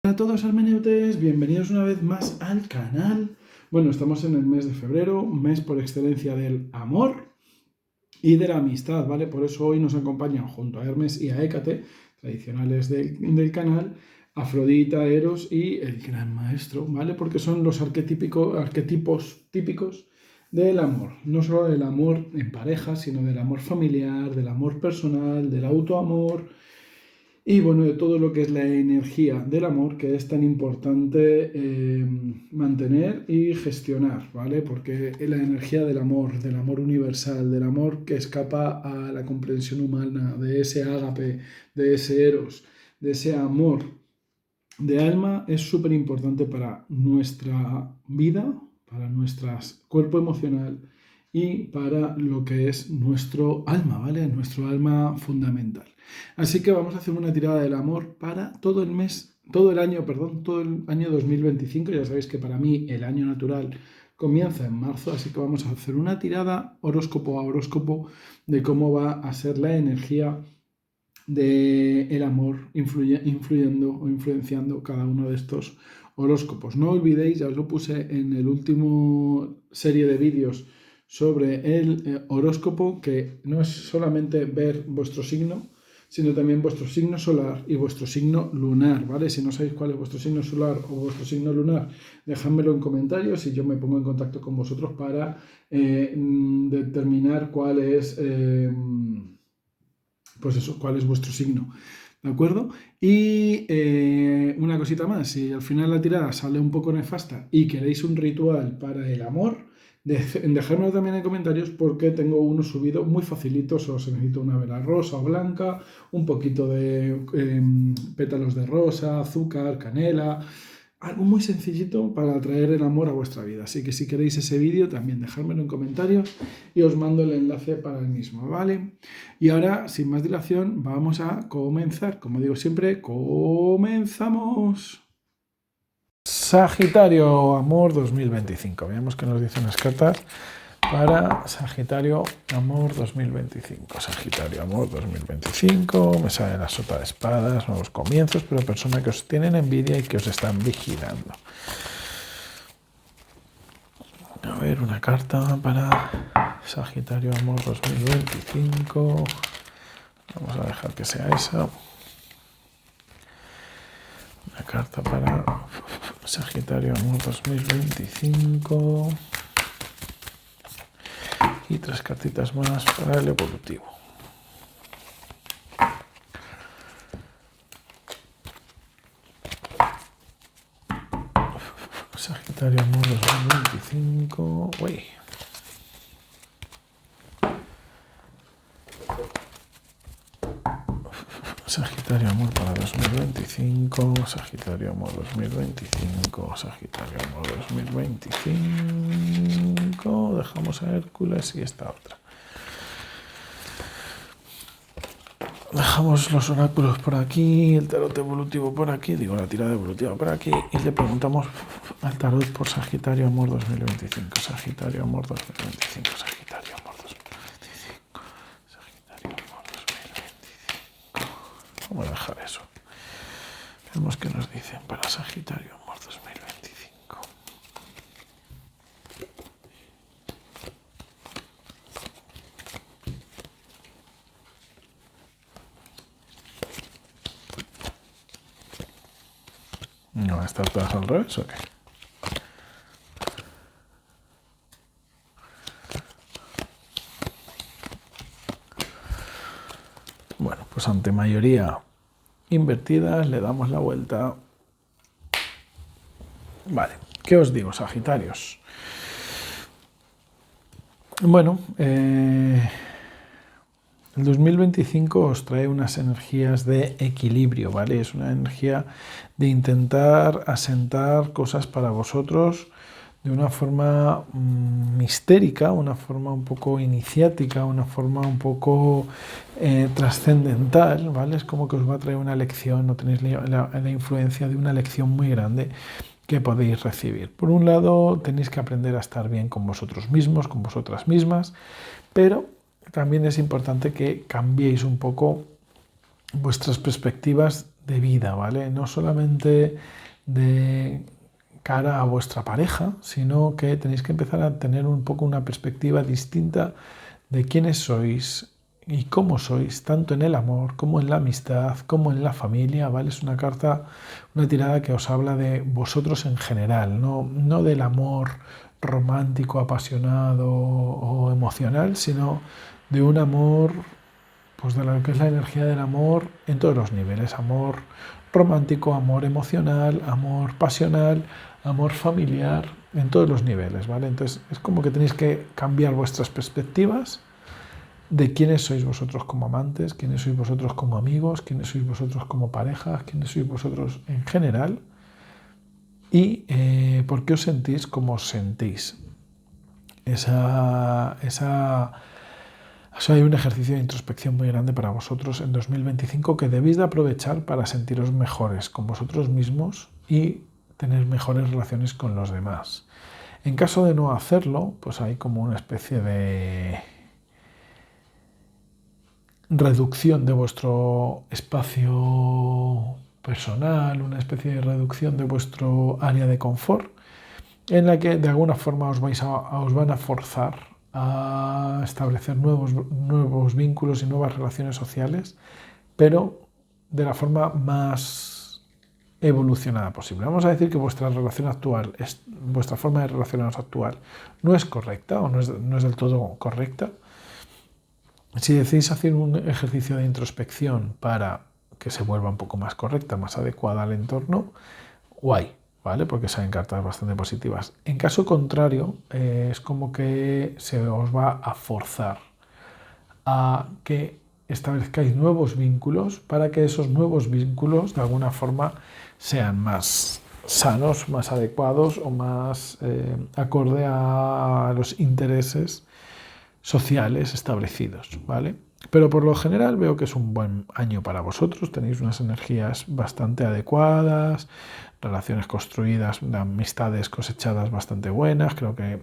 Hola a todos hermeneutes, bienvenidos una vez más al canal. Bueno, estamos en el mes de febrero, mes por excelencia del amor y de la amistad, ¿vale? Por eso hoy nos acompañan junto a Hermes y a Hécate, tradicionales del canal, Afrodita, Eros y el gran maestro, ¿vale? Porque son los arquetipos típicos del amor. No solo del amor en pareja, sino del amor familiar, del amor personal, del autoamor. Y bueno, de todo lo que es la energía del amor, que es tan importante mantener y gestionar, ¿vale? Porque la energía del amor universal, del amor que escapa a la comprensión humana, de ese ágape, de ese eros, de ese amor de alma, es súper importante para nuestra vida, para nuestro cuerpo emocional y para lo que es nuestro alma, ¿vale? Nuestro alma fundamental. Así que vamos a hacer una tirada del amor para todo el mes, todo el año, perdón, todo el año 2025. Ya sabéis que para mí el año natural comienza en marzo, así que vamos a hacer una tirada horóscopo a horóscopo de cómo va a ser la energía del amor influyendo o influenciando cada uno de estos horóscopos. No olvidéis, ya os lo puse en el último serie de vídeos sobre el horóscopo, que no es solamente ver vuestro signo, sino también vuestro signo solar y vuestro signo lunar, ¿vale? Si no sabéis cuál es vuestro signo solar o vuestro signo lunar, dejádmelo en comentarios y yo me pongo en contacto con vosotros para determinar cuál es... pues eso, cuál es vuestro signo, ¿de acuerdo? Y una cosita más, si al final la tirada sale un poco nefasta y queréis un ritual para el amor, dejadmelo también en comentarios porque tengo uno subido muy facilito, solo se necesita una vela rosa o blanca, un poquito de pétalos de rosa, azúcar, canela, algo muy sencillito para atraer el amor a vuestra vida. Así que si queréis ese vídeo, también dejádmelo en comentarios y os mando el enlace para el mismo, ¿vale? Y ahora, sin más dilación, vamos a comenzar. Como digo siempre, comenzamos. Sagitario, amor 2025. Veamos qué nos dicen las cartas para Sagitario, amor 2025. Sagitario, amor 2025. Me sale la sota de espadas, nuevos comienzos, pero personas que os tienen envidia y que os están vigilando. A ver, una carta para Sagitario, amor 2025. Vamos a dejar que sea esa. Una carta para Sagitario, amor 2025. Y 3 cartitas más para el evolutivo. Sagitario, amor 2025. Uy. Sagitario, amor para 2025. Sagitario, amor 2025. Sagitario, amor 2025. Dejamos a Hércules y esta otra. Dejamos los oráculos por aquí, el tarot evolutivo por aquí, digo la tirada evolutiva por aquí, y le preguntamos al tarot por Sagitario, amor 2025. Sagitario, amor 2025. Sagitario, amor 2025. Sagitario, amor 2025. Vamos a dejar eso. Veamos qué nos dicen para Sagitario, amor 2025. ¿No van a estar todas al revés o qué? Bueno, pues ante mayoría invertidas le damos la vuelta. Vale, ¿qué os digo, Sagitarios? Bueno, el 2025 os trae unas energías de equilibrio, ¿vale? Es una energía de intentar asentar cosas para vosotros de una forma mistérica, una forma un poco iniciática, una forma un poco trascendental, ¿vale? Es como que os va a traer una lección, no tenéis la influencia de una lección muy grande que podéis recibir. Por un lado, tenéis que aprender a estar bien con vosotros mismos, con vosotras mismas, pero también es importante que cambiéis un poco vuestras perspectivas de vida, ¿vale? No solamente de cara a vuestra pareja, sino que tenéis que empezar a tener un poco una perspectiva distinta de quiénes sois y cómo sois, tanto en el amor como en la amistad, como en la familia, ¿vale? Es una carta, una tirada que os habla de vosotros en general, no del amor romántico, apasionado o emocional, sino de un amor, pues de lo que es la energía del amor en todos los niveles, amor romántico, amor emocional, amor pasional, amor familiar, en todos los niveles, ¿vale? Entonces es como que tenéis que cambiar vuestras perspectivas de quiénes sois vosotros como amantes, quiénes sois vosotros como amigos, quiénes sois vosotros como pareja, quiénes sois vosotros en general y por qué os sentís como os sentís. Hay un ejercicio de introspección muy grande para vosotros en 2025 que debéis de aprovechar para sentiros mejores con vosotros mismos y tener mejores relaciones con los demás. En caso de no hacerlo, pues hay como una especie de reducción de vuestro espacio personal, una especie de reducción de vuestro área de confort, en la que de alguna forma os van a forzar a establecer nuevos vínculos y nuevas relaciones sociales, pero de la forma más evolucionada posible. Vamos a decir que vuestra relación actual, vuestra forma de relacionaros actual no es correcta o no es del todo correcta. Si decidís hacer un ejercicio de introspección para que se vuelva un poco más correcta, más adecuada al entorno, guay, ¿vale? Porque salen cartas bastante positivas. En caso contrario, es como que se os va a forzar a que establezcáis nuevos vínculos para que esos nuevos vínculos de alguna forma sean más sanos, más adecuados o más acorde a los intereses sociales establecidos, ¿vale? Pero por lo general veo que es un buen año para vosotros, tenéis unas energías bastante adecuadas, relaciones construidas, amistades cosechadas bastante buenas, creo que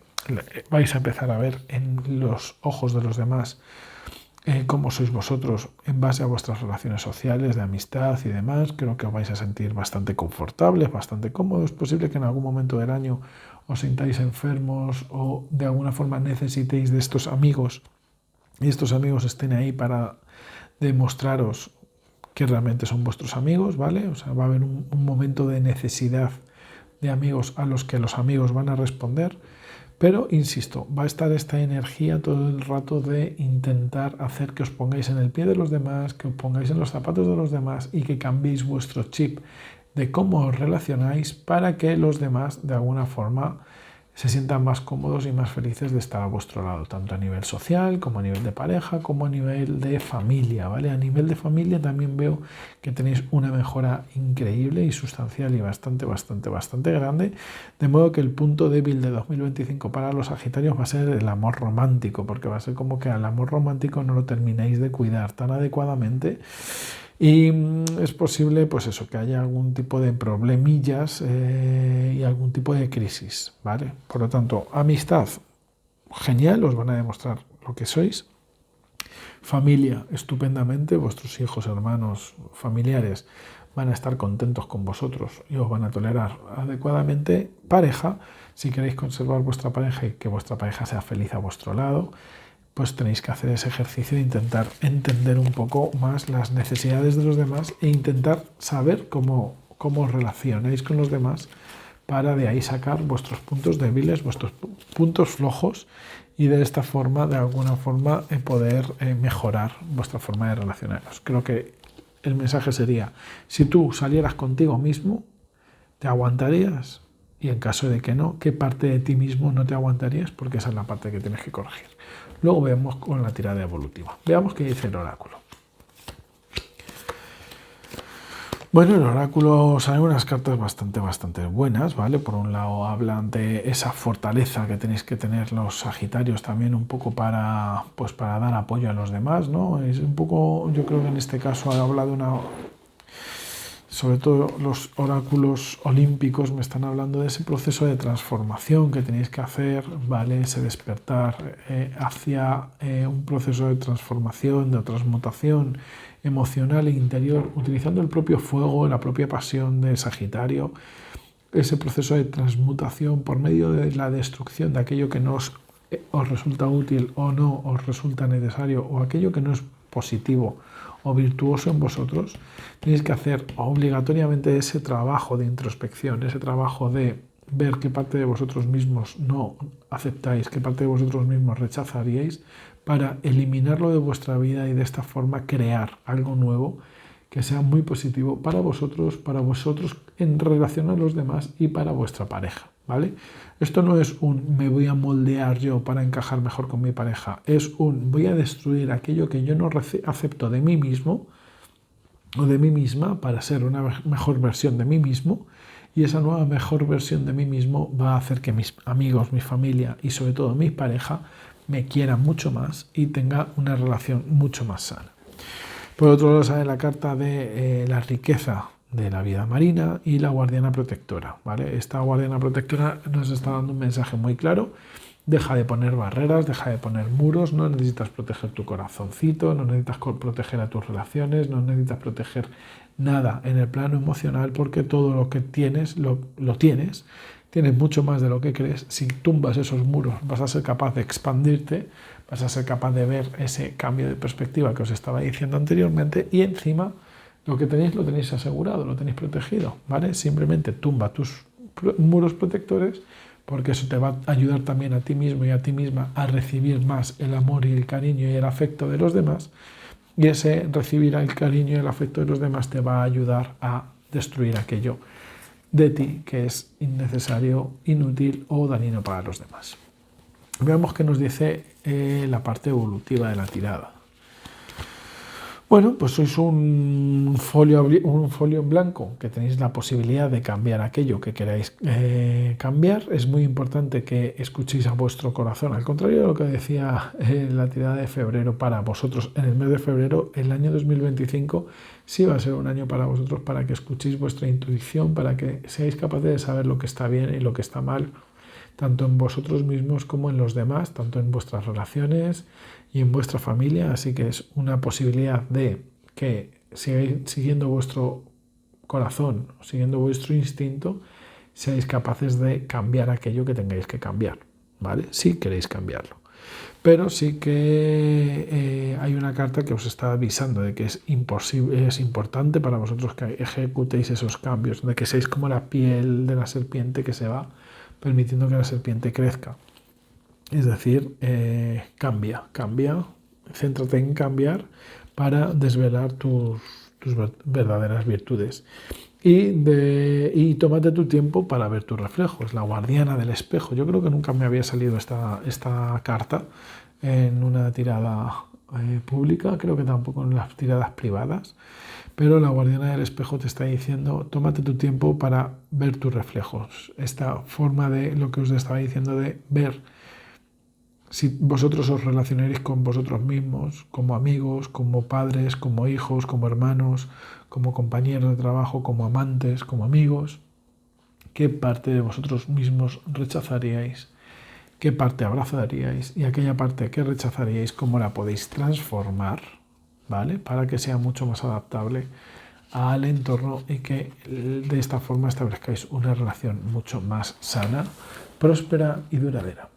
vais a empezar a ver en los ojos de los demás cómo sois vosotros en base a vuestras relaciones sociales, de amistad y demás. Creo que os vais a sentir bastante confortables, bastante cómodos. Es posible que en algún momento del año os sintáis enfermos o de alguna forma necesitéis de estos amigos y estos amigos estén ahí para demostraros que realmente son vuestros amigos, ¿vale? O sea, va a haber un momento de necesidad de amigos a los que los amigos van a responder. Pero, insisto, va a estar esta energía todo el rato de intentar hacer que os pongáis en el pie de los demás, que os pongáis en los zapatos de los demás y que cambiéis vuestro chip de cómo os relacionáis para que los demás, de alguna forma, se sientan más cómodos y más felices de estar a vuestro lado, tanto a nivel social, como a nivel de pareja, como a nivel de familia, ¿vale? A nivel de familia también veo que tenéis una mejora increíble y sustancial y bastante grande, de modo que el punto débil de 2025 para los Sagitarios va a ser el amor romántico, porque va a ser como que al amor romántico no lo termináis de cuidar tan adecuadamente. Y es posible, pues eso, que haya algún tipo de problemillas y algún tipo de crisis, ¿vale? Por lo tanto, amistad, genial, os van a demostrar lo que sois. Familia, estupendamente, vuestros hijos, hermanos, familiares van a estar contentos con vosotros y os van a tolerar adecuadamente. Pareja, si queréis conservar vuestra pareja y que vuestra pareja sea feliz a vuestro lado, pues tenéis que hacer ese ejercicio de intentar entender un poco más las necesidades de los demás e intentar saber cómo os relacionáis con los demás para de ahí sacar vuestros puntos débiles, vuestros puntos flojos y de esta forma, de alguna forma, poder mejorar vuestra forma de relacionaros. Creo que el mensaje sería, si tú salieras contigo mismo, ¿te aguantarías? Y en caso de que no, ¿qué parte de ti mismo no te aguantarías? Porque esa es la parte que tienes que corregir. Luego vemos con la tirada evolutiva. Veamos qué dice el oráculo. Bueno, el oráculo salen unas cartas bastante buenas, ¿vale? Por un lado hablan de esa fortaleza que tenéis que tener los Sagitarios también un poco para dar apoyo a los demás, ¿no? Es un poco, yo creo que en este caso habla de una... sobre todo los oráculos olímpicos me están hablando de ese proceso de transformación que tenéis que hacer, ¿vale? Ese despertar hacia un proceso de transformación, de transmutación emocional e interior, utilizando el propio fuego, la propia pasión de Sagitario, ese proceso de transmutación por medio de la destrucción de aquello que no os resulta útil o no os resulta necesario, o aquello que no es positivo o virtuoso en vosotros. Tenéis que hacer obligatoriamente ese trabajo de introspección, ese trabajo de ver qué parte de vosotros mismos no aceptáis, qué parte de vosotros mismos rechazaríais, para eliminarlo de vuestra vida y de esta forma crear algo nuevo que sea muy positivo para vosotros en relación a los demás y para vuestra pareja, ¿vale? Esto no es un me voy a moldear yo para encajar mejor con mi pareja, es un voy a destruir aquello que yo no acepto de mí mismo o de mí misma para ser una mejor versión de mí mismo, y esa nueva mejor versión de mí mismo va a hacer que mis amigos, mi familia y sobre todo mi pareja me quieran mucho más y tenga una relación mucho más sana. Por otro lado sale la carta de la riqueza de la vida marina y la guardiana protectora, ¿vale? Esta guardiana protectora nos está dando un mensaje muy claro. Deja de poner barreras, deja de poner muros, no necesitas proteger tu corazoncito, no necesitas proteger a tus relaciones, no necesitas proteger nada en el plano emocional, porque todo lo que tienes, lo tienes mucho más de lo que crees. Si tumbas esos muros vas a ser capaz de expandirte, vas a ser capaz de ver ese cambio de perspectiva que os estaba diciendo anteriormente, y encima lo que tenéis lo tenéis asegurado, lo tenéis protegido, ¿vale? Simplemente tumba tus muros protectores, porque eso te va a ayudar también a ti mismo y a ti misma a recibir más el amor y el cariño y el afecto de los demás, y ese recibir el cariño y el afecto de los demás te va a ayudar a destruir aquello de ti que es innecesario, inútil o dañino para los demás. Veamos qué nos dice la parte evolutiva de la tirada. Bueno, pues sois un folio en blanco, que tenéis la posibilidad de cambiar aquello que queráis cambiar. Es muy importante que escuchéis a vuestro corazón. Al contrario de lo que decía la tirada de febrero para vosotros, en el mes de febrero, el año 2025 sí va a ser un año para vosotros, para que escuchéis vuestra intuición, para que seáis capaces de saber lo que está bien y lo que está mal, tanto en vosotros mismos como en los demás, tanto en vuestras relaciones y en vuestra familia. Así que es una posibilidad de que sigáis siguiendo vuestro corazón, siguiendo vuestro instinto, seáis capaces de cambiar aquello que tengáis que cambiar, ¿vale? Si queréis cambiarlo. Pero sí que hay una carta que os está avisando de que es importante para vosotros que ejecutéis esos cambios, de que seáis como la piel de la serpiente que se va, permitiendo que la serpiente crezca. Es decir, cambia, céntrate en cambiar para desvelar tus verdaderas virtudes. Y tómate tu tiempo para ver tus reflejos, la guardiana del espejo. Yo creo que nunca me había salido esta carta en una tirada pública, creo que tampoco en las tiradas privadas, pero la guardiana del espejo te está diciendo, tómate tu tiempo para ver tus reflejos. Esta forma de lo que os estaba diciendo de ver si vosotros os relacionaréis con vosotros mismos, como amigos, como padres, como hijos, como hermanos, como compañeros de trabajo, como amantes, como amigos. ¿Qué parte de vosotros mismos rechazaríais? ¿Qué parte abrazaríais? Y aquella parte que rechazaríais, ¿cómo la podéis transformar? ¿Vale? Para que sea mucho más adaptable al entorno y que de esta forma establezcáis una relación mucho más sana, próspera y duradera.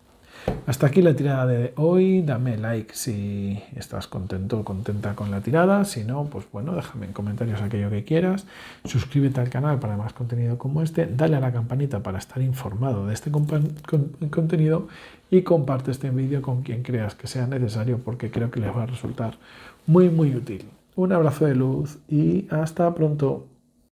Hasta aquí la tirada de hoy. Dame like si estás contento o contenta con la tirada. Si no, pues bueno, déjame en comentarios aquello que quieras. Suscríbete al canal para más contenido como este. Dale a la campanita para estar informado de este contenido. Y comparte este vídeo con quien creas que sea necesario, porque creo que les va a resultar muy, muy útil. Un abrazo de luz y hasta pronto.